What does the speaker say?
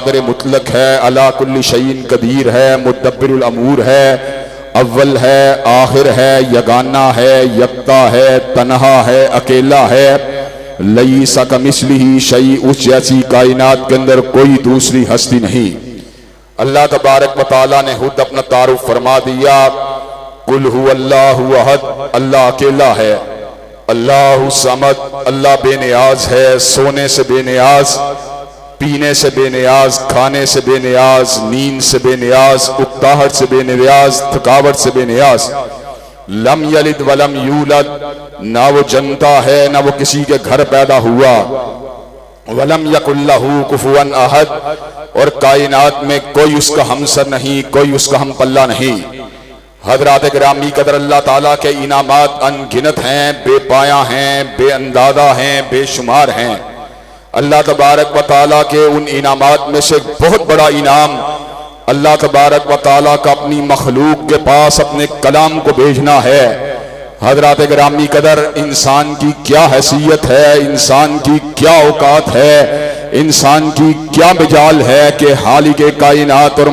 कादिर मुतलक है, अला कुल्ली शैइन कदीर है, मुदब्बिरुल अमूर है, अव्वल है, आखिर है, यगाना है, यक्ता है, तन्हा है, अकेला है, लईसा कमिस्लिही शै, उस जैसी कायनात के अंदर कोई दूसरी हस्ती नहीं। अल्लाह तबारक व तआला ने खुद अपना तारुफ फरमा दिया, कुल हुवल्लाहु अहद, अल्लाह अकेला है, अल्लाहु समद, अल्लाह बेनियाज है, सोने से बेनियाज, पीने से बेनियाज, खाने से बेनियाज, नींद से बेनियाज, उकताहट से बेनियाज, थकावट से बेनियाज। लम यलिद वलम यूलद, ना वो जनता है ना वो किसी के घर पैदा हुआ। वलम यकुल्लहु कुफुवन अहद, और कायनात में कोई उसका हमसर नहीं, कोई उसका हम पल्ला नहीं। हजरात गिरामी कदर अल्लाह ताला के इनामात अनगिनत हैं, बेपाया हैं, बेअंदाजा हैं, बेशुमार हैं। अल्लाह तबारक व ताला के उन इनामात में से बहुत बड़ा इनाम अल्लाह तबारक व ताला का अपनी मखलूक के पास अपने कलाम को भेजना है। हजरात गिरामी कदर, इंसान की क्या हैसियत है, इंसान की क्या औकात है, इंसान की क्या मिजाल है कि हालिक कायनात और